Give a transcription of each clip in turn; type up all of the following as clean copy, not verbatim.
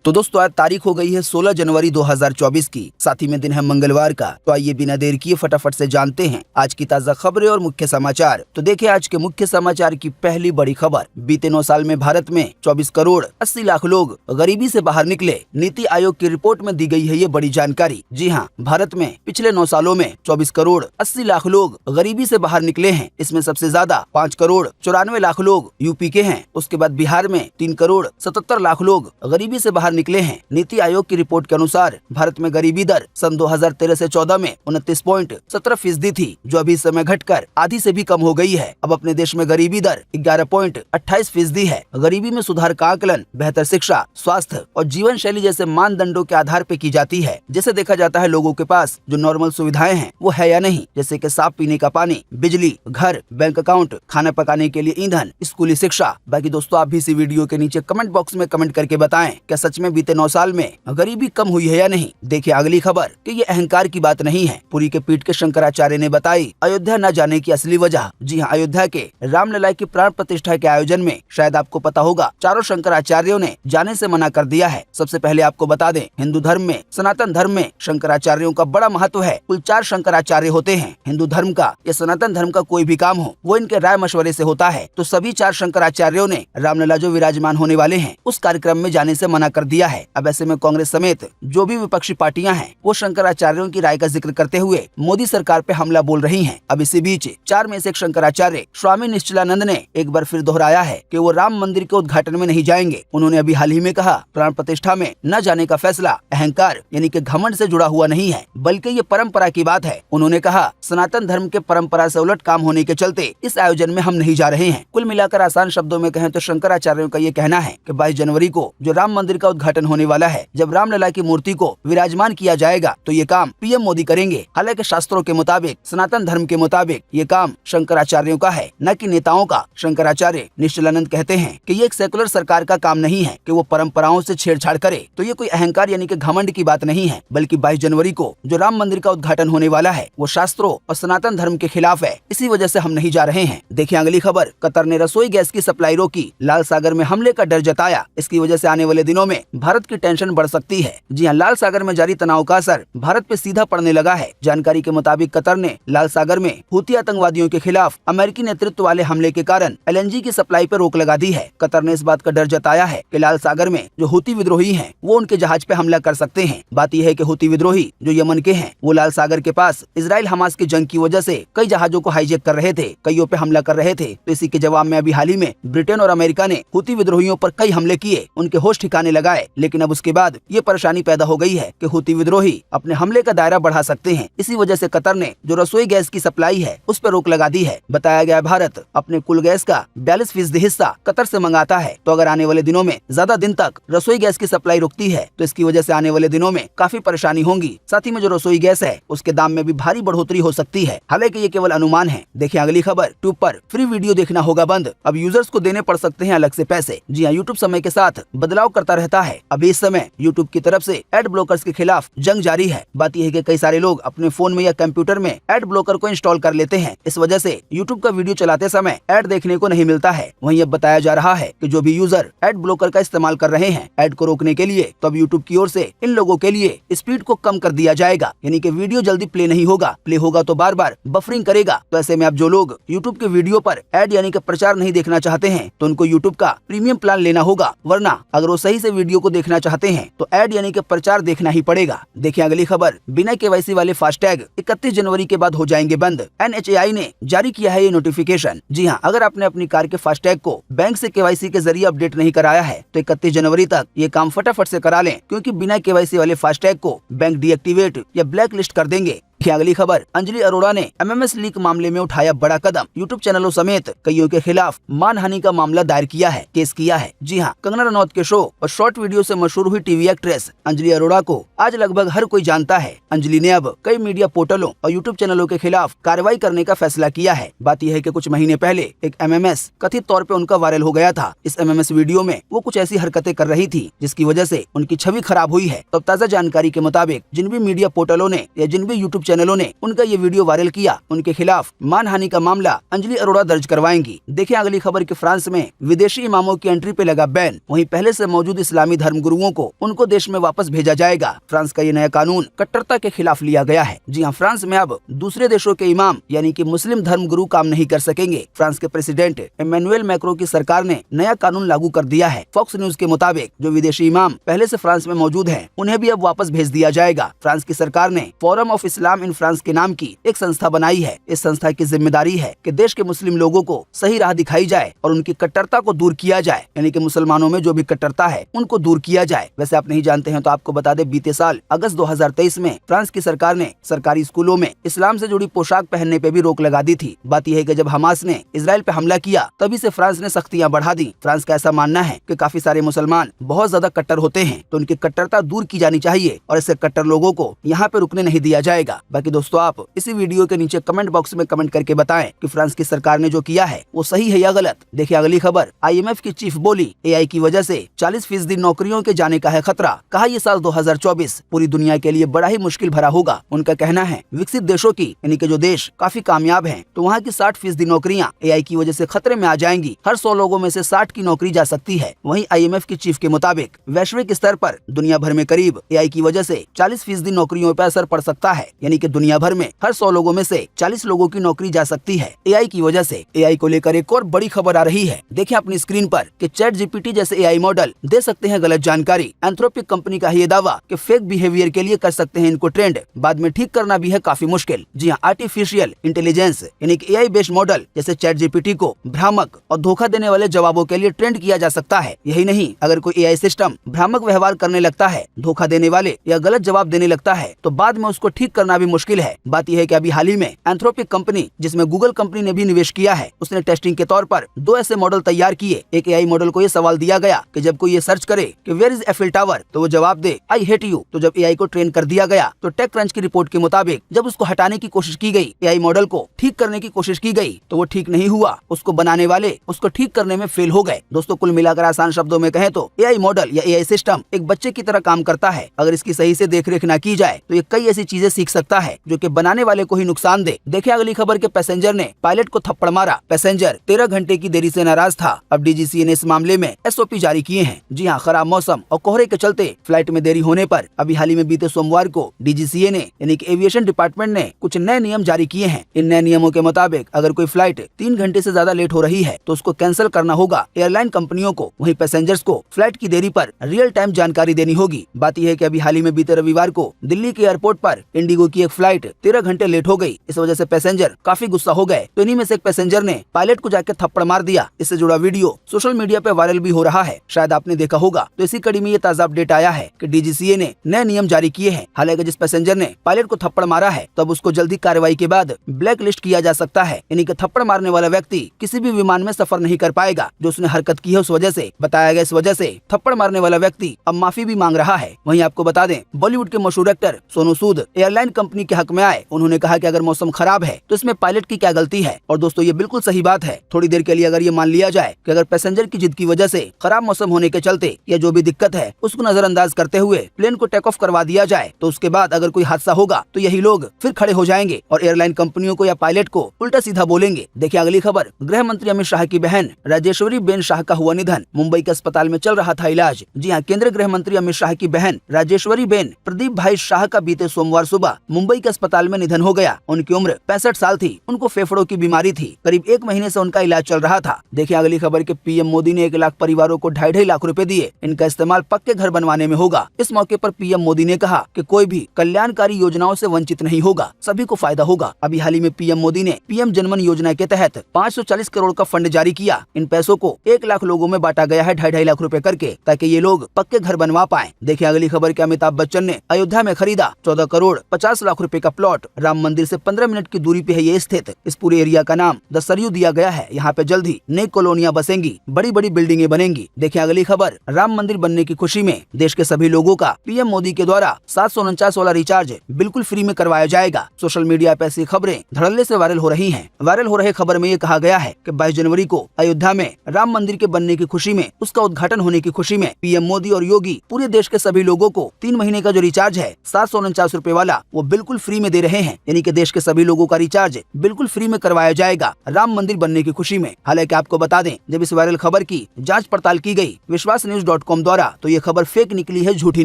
तो दोस्तों आज तारीख हो गई है 16 जनवरी 2024 की, साथ ही में दिन है मंगलवार का। तो आइए बिना देर किए फटाफट से जानते हैं आज की ताजा खबरें और मुख्य समाचार। तो देखिए आज के मुख्य समाचार की पहली बड़ी खबर। बीते 9 साल में भारत में 24 करोड़ 80 लाख लोग गरीबी से बाहर निकले। नीति आयोग की रिपोर्ट में दी गई है ये बड़ी जानकारी। जी हाँ, भारत में पिछले 9 सालों में 24 करोड़ 80 लाख लोग गरीबी से बाहर निकले हैं। इसमें सबसे ज्यादा 5 करोड़ 94 लाख लोग यूपी के हैं। उसके बाद बिहार में 3 करोड़ 77 लाख लोग गरीबी से बाहर निकले हैं। नीति आयोग की रिपोर्ट के अनुसार भारत में गरीबी दर सन 2013 से 14 में 29.17% थी, जो अभी इस समय घटकर आधी से भी कम हो गई है। अब अपने देश में गरीबी दर 11.28% है। गरीबी में सुधार का आकलन बेहतर शिक्षा, स्वास्थ्य और जीवन शैली जैसे मानदंडों के आधार पर की जाती है। जैसे देखा जाता है लोगों के पास जो नॉर्मल सुविधाएं हैं वो है या नहीं, जैसे कि साफ पीने का पानी, बिजली, घर, बैंक अकाउंट, खाना पकाने के लिए ईंधन, स्कूली शिक्षा। बाकी दोस्तों आप भी इसी वीडियो के नीचे कमेंट बॉक्स में कमेंट करके बताएं क्या सच में बीते 9 साल में गरीबी कम हुई है या नहीं। देखिए अगली खबर कि ये अहंकार की बात नहीं है। पुरी के पीठ के शंकराचार्य ने बताई अयोध्या न जाने की असली वजह। जी हाँ, अयोध्या के रामलला की प्राण प्रतिष्ठा के आयोजन में शायद आपको पता होगा चारों शंकराचार्यों ने जाने से मना कर दिया है। सबसे पहले आपको बता दें हिंदू धर्म में, सनातन धर्म में शंकराचार्यों का बड़ा महत्व है। कुल 4 शंकराचार्य होते हैं। हिंदू धर्म का या सनातन धर्म का कोई भी काम हो वो इनके राय मशवरे से होता है। तो सभी 4 शंकराचार्यों ने रामलला जो विराजमान होने वाले हैं उस कार्यक्रम में जाने से मना कर दिया है। अब ऐसे में कांग्रेस समेत जो भी विपक्षी पार्टियां हैं वो शंकराचार्यों की राय का जिक्र करते हुए मोदी सरकार पे हमला बोल रही हैं। अब इसी बीच 4 में से एक शंकराचार्य स्वामी निश्चलानंद ने एक बार फिर दोहराया है कि वो राम मंदिर के उद्घाटन में नहीं जाएंगे। उन्होंने अभी हाल ही में कहा प्राण प्रतिष्ठा में न जाने का फैसला अहंकार यानी कि घमंड से जुड़ा हुआ नहीं है, बल्कि ये परंपरा की बात है। उन्होंने कहा सनातन धर्म के परंपरा से उलट काम होने के चलते इस आयोजन में हम नहीं जा रहे हैं। कुल मिलाकर आसान शब्दों में कहें तो शंकराचार्यों का ये कहना है कि 22 जनवरी को जो राम मंदिर का उद्घाटन होने वाला है, जब रामलला की मूर्ति को विराजमान किया जाएगा तो ये काम पीएम मोदी करेंगे। हालांकि शास्त्रों के मुताबिक, सनातन धर्म के मुताबिक ये काम शंकराचार्यों का है, न कि नेताओं का। शंकराचार्य निश्चलानंद कहते हैं कि ये एक सेकुलर सरकार का काम नहीं है कि वो परंपराओं से छेड़छाड़ करे। तो ये कोई अहंकार यानी कि घमंड की बात नहीं है, बल्कि 22 जनवरी को जो राम मंदिर का उद्घाटन होने वाला है वो शास्त्रों और सनातन धर्म के खिलाफ है। इसी वजह से हम नहीं जा रहे हैं। देखिए अगली खबर। कतर ने रसोई गैस की सप्लाई रोकी, लाल सागर में हमले का डर जताया। इसकी वजह से आने वाले दिनों में भारत की टेंशन बढ़ सकती है। जी हाँ, लाल सागर में जारी तनाव का असर भारत पे सीधा पड़ने लगा है। जानकारी के मुताबिक कतर ने लाल सागर में हूती आतंकवादियों के खिलाफ अमेरिकी नेतृत्व वाले हमले के कारण एलएनजी की सप्लाई पर रोक लगा दी है। कतर ने इस बात का डर जताया है कि लाल सागर में जो हूती विद्रोही हैं वो उनके जहाज पे हमला कर सकते हैं। बात यह है कि हूती विद्रोही जो यमन के हैं वो लाल सागर के पास इजराइल हमास की जंग की वजह से कई जहाजों को हाईजैक कर रहे थे, कईयों पे हमला कर रहे थे। तो इसी के जवाब में अभी हाल ही में ब्रिटेन और अमेरिका ने हूती विद्रोहियों पर कई हमले किए, उनके होश ठिकाने लगाए। लेकिन अब उसके बाद ये परेशानी पैदा हो गई है कि हूती विद्रोही अपने हमले का दायरा बढ़ा सकते हैं। इसी वजह से कतर ने जो रसोई गैस की सप्लाई है उस पर रोक लगा दी है। बताया गया भारत अपने कुल गैस का 42% हिस्सा कतर से मंगाता है। तो अगर आने वाले दिनों में ज्यादा दिन तक रसोई गैस की सप्लाई रुकती है तो इसकी वजह से आने वाले दिनों में काफी परेशानी होगी। साथ ही में जो रसोई गैस है उसके दाम में भी भारी बढ़ोतरी हो सकती है। हालांकि ये केवल अनुमान है। देखिए अगली खबर। ट्यूब पर फ्री वीडियो देखना होगा बंद, अब यूजर्स को देने पड़ सकते हैं अलग से पैसे। जी हाँ, यूट्यूब समय के साथ बदलाव करता रहता है। अभी इस समय यूट्यूब की तरफ से एड ब्लॉकर्स के खिलाफ जंग जारी है। बात यह है कि कई सारे लोग अपने फोन में या कंप्यूटर में एड ब्लॉकर को इंस्टॉल कर लेते हैं। इस वजह से यूट्यूब का वीडियो चलाते समय एड देखने को नहीं मिलता है। वहीं अब बताया जा रहा है कि जो भी यूजर एड ब्लॉकर का इस्तेमाल कर रहे हैं एड को रोकने के लिए, तो अब यूट्यूब की ओर से इन लोगों के लिए स्पीड को कम कर दिया जाएगा। यानी कि वीडियो जल्दी प्ले नहीं होगा, प्ले होगा तो बार बार बफरिंग करेगा। तो ऐसे में अब जो लोग यूट्यूब के वीडियो पर एड यानी कि प्रचार नहीं देखना चाहते हैं तो उनको यूट्यूब का प्रीमियम प्लान लेना होगा, वरना अगर वो सही से वीडियो को देखना चाहते हैं तो एड यानी कि प्रचार देखना ही पड़ेगा। देखिए अगली खबर। बिना केवाईसी वाले फास्टैग 31 जनवरी के बाद हो जाएंगे बंद। एनएचएआई ने जारी किया है ये नोटिफिकेशन। जी हाँ, अगर आपने अपनी कार के फास्टैग को बैंक से केवाईसी के जरिए अपडेट नहीं कराया है तो 31 जनवरी तक ये काम फटाफट से करा लें, क्योंकि बिना केवाईसी वाले फास्टैग को बैंक डीएक्टिवेट या ब्लैक लिस्ट कर देंगे। अगली खबर। अंजलि अरोड़ा ने एमएमएस लीक मामले में उठाया बड़ा कदम। यूट्यूब चैनलों समेत कईयों के खिलाफ मानहानि का मामला दायर किया है, केस किया है। जी हाँ, कंगना रनौत के शो और शॉर्ट वीडियो से मशहूर हुई टीवी एक्ट्रेस अंजलि अरोड़ा को आज लगभग हर कोई जानता है। अंजलि ने अब कई मीडिया पोर्टलों और यूट्यूब चैनलों के खिलाफ कार्रवाई करने का फैसला किया है। बात यह है कि कुछ महीने पहले एक एमएमएस कथित तौर पे उनका वायरल हो गया था। इस एमएमएस वीडियो में वो कुछ ऐसी हरकतें कर रही थी जिसकी वजह से उनकी छवि खराब हुई है। तो ताजा जानकारी के मुताबिक जिन भी मीडिया पोर्टलों ने या जिन भी यूट्यूब चैनलों ने उनका ये वीडियो वायरल किया, उनके खिलाफ मानहानि का मामला अंजलि अरोड़ा दर्ज करवाएंगी। देखिए अगली खबर कि फ्रांस में विदेशी इमामों की एंट्री पे लगा बैन, वहीं पहले से मौजूद इस्लामी धर्मगुरुओं को उनको देश में वापस भेजा जाएगा। फ्रांस का ये नया कानून कट्टरता के खिलाफ लिया गया है। जी हाँ, फ्रांस में अब दूसरे देशों के इमाम यानी कि मुस्लिम धर्मगुरु काम नहीं कर सकेंगे। फ्रांस के प्रेसिडेंट इमैनुएल मैक्रों की सरकार ने नया कानून लागू कर दिया है। फॉक्स न्यूज के मुताबिक जो विदेशी इमाम पहले से फ्रांस में मौजूद हैं, उन्हें भी अब वापस भेज दिया जाएगा। फ्रांस की सरकार ने forum of Islam in France के नाम की एक संस्था बनाई है। इस संस्था की जिम्मेदारी है कि देश के मुस्लिम लोगों को सही राह दिखाई जाए और उनकी कट्टरता को दूर किया जाए, यानी कि मुसलमानों में जो भी कट्टरता है उनको दूर किया जाए। वैसे आप नहीं जानते हैं तो आपको बता दें, बीते साल अगस्त 2023 में फ्रांस की सरकार ने सरकारी स्कूलों में इस्लाम से जुड़ी पोशाक पहनने पे भी रोक लगा दी थी। बात यह है कि जब हमास ने इजराइल पे हमला किया तभी से फ्रांस ने सख्तियां बढ़ा दी। फ्रांस का ऐसा मानना है कि काफी सारे मुसलमान बहुत ज्यादा कट्टर होते हैं, तो उनकी कट्टरता दूर की जानी चाहिए और ऐसे कट्टर लोगों को यहाँ पे रुकने नहीं दिया जाएगा। बाकी दोस्तों, आप इसी वीडियो के नीचे कमेंट बॉक्स में कमेंट करके बताएं कि फ्रांस की सरकार ने जो किया है वो सही है या गलत। देखिए अगली खबर, IMF की चीफ बोली AI की वजह से 40% नौकरियों के जाने का है खतरा। कहा ये साल 2024 पूरी दुनिया के लिए बड़ा ही मुश्किल भरा होगा। उनका कहना है विकसित देशों की यानी कि जो देश काफी कामयाब हैं, तो वहाँ की 60% नौकरियां AI की वजह से खतरे में आ जाएंगी। हर 100 लोगों में से 60 की नौकरी जा सकती है। वहीं IMF की चीफ के मुताबिक वैश्विक स्तर पर दुनिया भर में करीब AI की वजह से 40% नौकरियों पर असर पड़ सकता है, यानी कि दुनिया भर में हर 100 लोगों में से 40 लोगों की नौकरी जा सकती है AI की वजह से। AI को लेकर एक और बड़ी खबर आ रही है। देखिए अपनी स्क्रीन पर कि ChatGPT जैसे AI मॉडल दे सकते हैं गलत जानकारी। एंथ्रोपिक कंपनी का ये दावा कि फेक बिहेवियर के लिए कर सकते हैं इनको ट्रेंड, बाद में ठीक करना भी है काफी मुश्किल। जी हाँ, आर्टिफिशियल इंटेलिजेंस यानी कि AI बेस्ड मॉडल जैसे ChatGPT को भ्रामक और धोखा देने वाले जवाबों के लिए ट्रेंड किया जा सकता है। यही नहीं, अगर कोई AI सिस्टम भ्रामक व्यवहार करने लगता है, धोखा देने वाले या गलत जवाब देने लगता है, तो बाद में उसको ठीक करना भी मुश्किल है। बात यह है कि अभी हाल ही में एंथ्रोपिक कंपनी, जिसमें गूगल कंपनी ने भी निवेश किया है, उसने टेस्टिंग के तौर पर 2 ऐसे मॉडल तैयार किए। एक AI मॉडल को ये सवाल दिया गया कि जब कोई ये सर्च करे कि वेयर इज एफिल टावर, तो वो जवाब दे आई हेट यू। तो जब AI को ट्रेन कर दिया गया तो टेक क्रंच की रिपोर्ट के मुताबिक जब उसको हटाने की कोशिश की गई, AI मॉडल को ठीक करने की कोशिश की गई, तो वो ठीक नहीं हुआ। उसको बनाने वाले उसको ठीक करने में फेल हो गए। दोस्तों, कुल मिलाकर आसान शब्दों में कहें तो AI मॉडल या AI सिस्टम एक बच्चे की तरह काम करता है। अगर इसकी सही से देखरेख न की जाए तो ये कई ऐसी चीजें सीख सकता है जो कि बनाने वाले को ही नुकसान दे। देखिए अगली खबर के पैसेंजर ने पायलट को थप्पड़ मारा। पैसेंजर 13 घंटे की देरी से नाराज था। अब DGCA ने इस मामले में SOP जारी किए हैं। जी हाँ, खराब मौसम और कोहरे के चलते फ्लाइट में देरी होने पर अभी हाल ही में बीते सोमवार को DGCA ने यानी कि एविएशन डिपार्टमेंट ने कुछ नए नियम जारी किए हैं। इन नए नियमों के मुताबिक अगर कोई फ्लाइट 3 घंटे से ज्यादा लेट हो रही है तो उसको कैंसिल करना होगा एयरलाइन कंपनियों को। वहीं पैसेंजर्स को फ्लाइट की देरी पर रियल टाइम जानकारी देनी होगी। बात यह है कि अभी हाल ही में बीते रविवार को दिल्ली के एयरपोर्ट पर इंडिगो की एक फ्लाइट 13 घंटे लेट हो गई। इस वजह से पैसेंजर काफी गुस्सा हो गए, तो इन्हीं में से एक पैसेंजर ने पायलट को जाकर थप्पड़ मार दिया। इससे जुड़ा वीडियो सोशल मीडिया पे वायरल भी हो रहा है, शायद आपने देखा होगा। तो इसी कड़ी में ये ताजा अपडेट आया है कि DGCA ने नए नियम जारी किए हैं। हालांकि जिस पैसेंजर ने पायलट को थप्पड़ मारा है, तब उसको जल्दी कार्रवाई के बाद ब्लैक लिस्ट किया जा सकता है, यानी कि थप्पड़ मारने वाला व्यक्ति किसी भी विमान में सफर नहीं कर पाएगा। जो उसने हरकत की है उस वजह से बताया गया, इस वजह से थप्पड़ मारने वाला व्यक्ति अब माफी भी मांग रहा है। वहीं आपको बता दें, बॉलीवुड के मशहूर actor Sonu Sood airline company के हक में आए। उन्होंने कहा कि अगर मौसम खराब है तो इसमें पायलट की क्या गलती है। और दोस्तों, ये बिल्कुल सही बात है। थोड़ी देर के लिए अगर ये मान लिया जाए कि अगर पैसेंजर की जिद की वजह से खराब मौसम होने के चलते या जो भी दिक्कत है उसको नजरअंदाज करते हुए प्लेन को टेक ऑफ करवा दिया जाए, तो उसके बाद अगर कोई हादसा होगा तो यही लोग फिर खड़े हो जाएंगे और एयरलाइन कंपनियों को या पायलट को उल्टा सीधा बोलेंगे। देखिए अगली खबर, गृह मंत्री अमित शाह की बहन राजेश्वरी बेन शाह का हुआ निधन। मुंबई के अस्पताल में चल रहा था इलाज। जी हाँ, केंद्रीय गृह मंत्री अमित शाह की बहन राजेश्वरी बेन प्रदीप भाई शाह का बीते सोमवार सुबह मुंबई के अस्पताल में निधन हो गया। उनकी उम्र 65 साल थी। उनको फेफड़ों की बीमारी थी। करीब 1 महीने से उनका इलाज चल रहा था। देखिए अगली खबर के PM मोदी ने 1 लाख परिवारों को 2.5 लाख रुपए दिए। इनका इस्तेमाल पक्के घर बनवाने में होगा। इस मौके पर PM मोदी ने कहा कि कोई भी कल्याणकारी योजनाओं से वंचित नहीं होगा, सभी को फायदा होगा। अभी हाल ही में PM मोदी ने PM जनमन योजना के तहत 540 करोड़ का फंड जारी किया। इन पैसों को 1 लाख लोगों में बांटा गया है 2.5 लाख रुपए करके, ताकि ये लोग पक्के घर बनवा पाए। देखिए अगली खबर के अमिताभ बच्चन ने अयोध्या में खरीदा 14 करोड़ 50 लाख रुपए का प्लॉट। राम मंदिर से 15 मिनट की दूरी पे है ये स्थित। इस पूरे एरिया का नाम द सरयू दिया गया है। यहाँ पे जल्द ही नई कॉलोनियां बसेंगी, बड़ी बड़ी बिल्डिंगें बनेंगी। देखिए अगली खबर, राम मंदिर बनने की खुशी में देश के सभी लोगों का PM मोदी के द्वारा 749 वाला रिचार्ज बिल्कुल फ्री में करवाया जाएगा। सोशल मीडिया पे ऐसी खबरें धड़ल्ले से वायरल हो रही हैं। वायरल हो रहे खबर में ये कहा गया है कि 22 जनवरी को अयोध्या में राम मंदिर के बनने की खुशी में, उसका उद्घाटन होने की खुशी में PM मोदी और योगी पूरे देश के सभी लोगों को 3 महीने का जो रिचार्ज है 749 रुपए वाला, वो बिल्कुल बिल्कुल फ्री में दे रहे हैं, यानी कि देश के सभी लोगों का रिचार्ज बिल्कुल फ्री में करवाया जाएगा राम मंदिर बनने की खुशी में। हालांकि आपको बता दें, जब इस वायरल खबर की जांच पड़ताल की गई विश्वासन्यूज.com द्वारा, तो ये खबर फेक निकली है, झूठी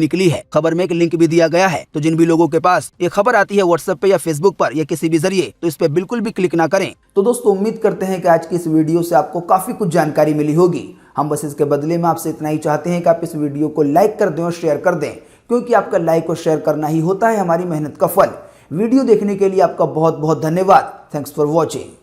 निकली है। खबर में एक लिंक भी दिया गया है, तो जिन भी लोगों के पास ये खबर आती है व्हाट्सएप पे या फेसबुक पर या किसी भी जरिए, तो इस पे बिल्कुल भी क्लिक ना करें। तो दोस्तों, उम्मीद करते हैं कि आज की इस वीडियो से आपको काफी कुछ जानकारी मिली होगी। हम बस इसके बदले में आपसे इतना ही चाहते हैं कि आप इस वीडियो को लाइक कर दें और शेयर कर दें, क्योंकि आपका लाइक और शेयर करना ही होता है हमारी मेहनत का फल। वीडियो देखने के लिए आपका बहुत बहुत धन्यवाद। Thanks for watching.